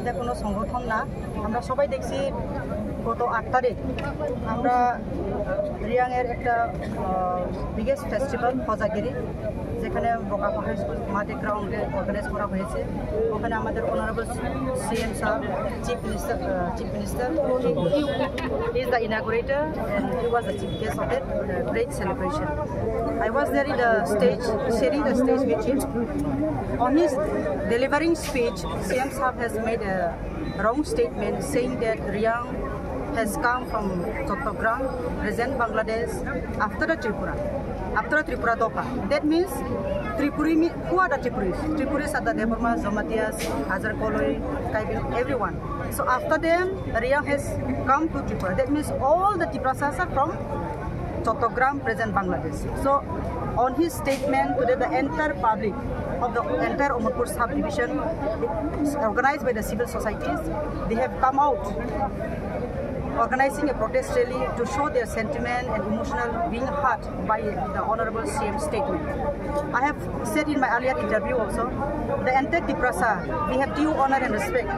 এটা কোনো সংগঠন না। আমরা সবাই দেখছি গত 8 তারিখ আমরা রিয়াংয়ের একটা বিগেস্ট ফেস্টিভ্যাল হজাগিরি, যেখানে বকাপাহাড় মাঠে গ্রাউন্ডে অর্গানাইজ করা হয়েছে। ওখানে আমাদের honourable CM sir, chief minister he is the inaugurator and he was the chief guest of that great celebration. I was there in the stage, sharing the stage with him. On his delivering speech, CM Saab has made a wrong statement saying that Riang has come from Chattogram, present Bangladesh, after the Tripura Doka. That means who are the Tripuris? Tripuris are the Debormas, Zomatias, Azar Koloi, Kaibin, everyone. So after them, Riang has come to Tripura. That means all the Triprasas are from Chattogram, present Bangladesh. So on his statement today, the entire public of the entire Umarpur subdivision, organized by the civil societies, they have come out organizing a protest rally to show their sentiment and emotional being hurt by the Honorable CM statement. I have said in my earlier interview also, the entire Triprasa, we have due honor and respect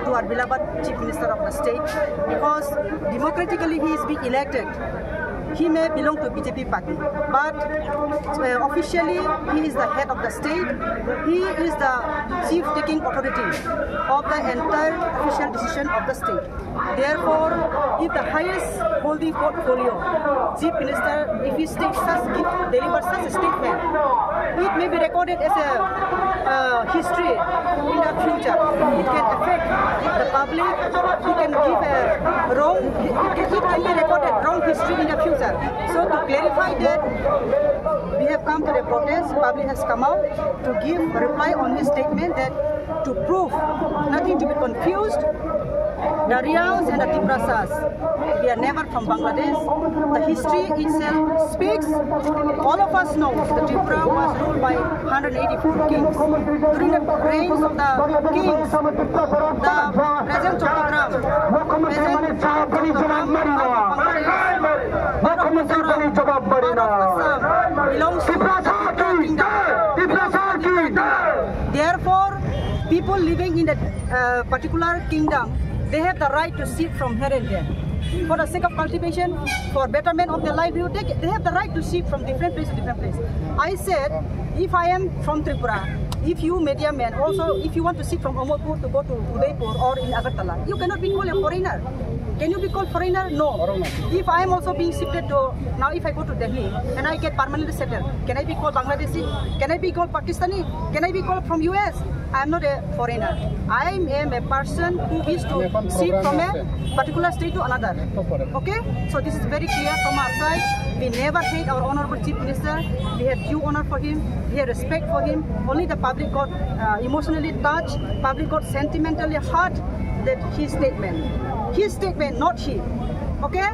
to our beloved Chief Minister of the state, because democratically he is being elected. He may belong to BJP party, but officially he is the head of the state. He is the chief taking authority of the entire official decision of the state. Therefore, if the highest holding portfolio, Chief Minister, if he delivers such a statement, it may be recorded as a history in the future. It can affect the public. It can give a wrong. It can be recorded wrong history in the future. So to clarify that, we have come to the protest. Public has come out to give a reply on his statement, that to prove nothing to be confused. The Riangs and the Triprasas, we are never from Bangladesh. The history itself speaks. All of us know that Tripura was ruled by 184 kings. During the reigns of the kings, the present Chattogram, belongs to the kingdom. Therefore, people living in that particular kingdom, they have the right to seek from here and there. For the sake of cultivation, for betterment of their livelihood, they have the right to seek from different place to different place. I said, if I am from Tripura, if you media man, also if you want to seek from Umarpur to go to Udaipur or in Agartala, you cannot be called a foreigner. Can you be called foreigner? No. If I am also being shifted to, now if I go to Delhi and I get permanently settled, can I be called Bangladeshi? Can I be called Pakistani? Can I be called from US? I am not a foreigner. I am a person who is to shift from a particular state to another. Okay? So this is very clear from our side. We never hate our Honorable Chief Minister. We have due honor for him. We have respect for him. Only the public got emotionally touched. Public got sentimentally hurt that his statement, not he. Okay?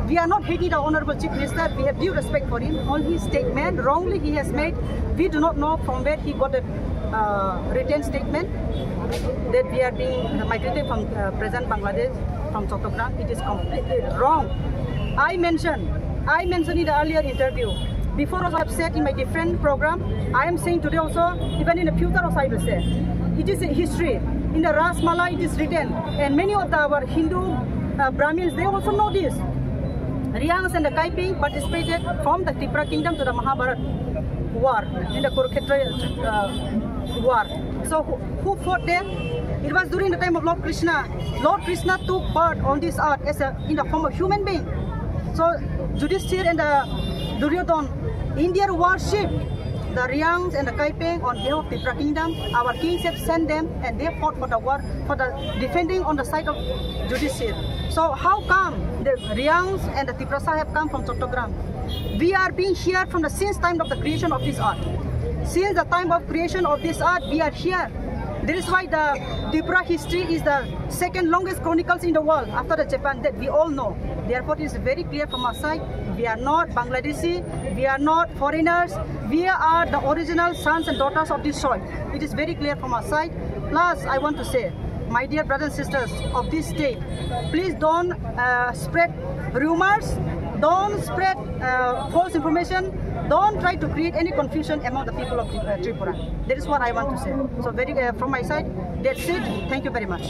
We are not hating our Honorable Chief Minister. We have due respect for him. On his statement, wrongly he has made, we do not know from where he got a written statement that we are being migrated from present Bangladesh, from Chattogram. It is completely wrong. I mentioned in the earlier interview, before also I have said in my different program, I am saying today also, even in the future also I will say, it is a history. In the Rasmala it is written, and many of our Hindu Brahmins, they also know this. Riangs and the Kaiping participated from the Tripura kingdom to the Mahabharata war, in the Kurukshetra war. So who fought there? It was during the time of Lord Krishna. Lord Krishna took part on this earth as in the form of human being. So Yudhishthira and the Duryodhana, in their worship, the Riangs and the Kaiping on behalf of the Tripura kingdom, our kings have sent them and they fought for the war, for the defending on the side of Yudhishthira. So how come the Riangs and the Triprasa have come from Chattogram? We are being here from the since time of the creation of this earth. Since the time of creation of this earth, we are here. That is why the Tripura history is the second longest chronicles in the world after the Japan, that we all know. Therefore, it is very clear from our side, we are not Bangladeshi, we are not foreigners, we are the original sons and daughters of this soil. It is very clear from our side. Plus, I want to say, my dear brothers and sisters of this state, please don't spread rumors, don't spread false information, don't try to create any confusion among the people of Tripura. That is what I want to say. So from my side, that's it. Thank you very much.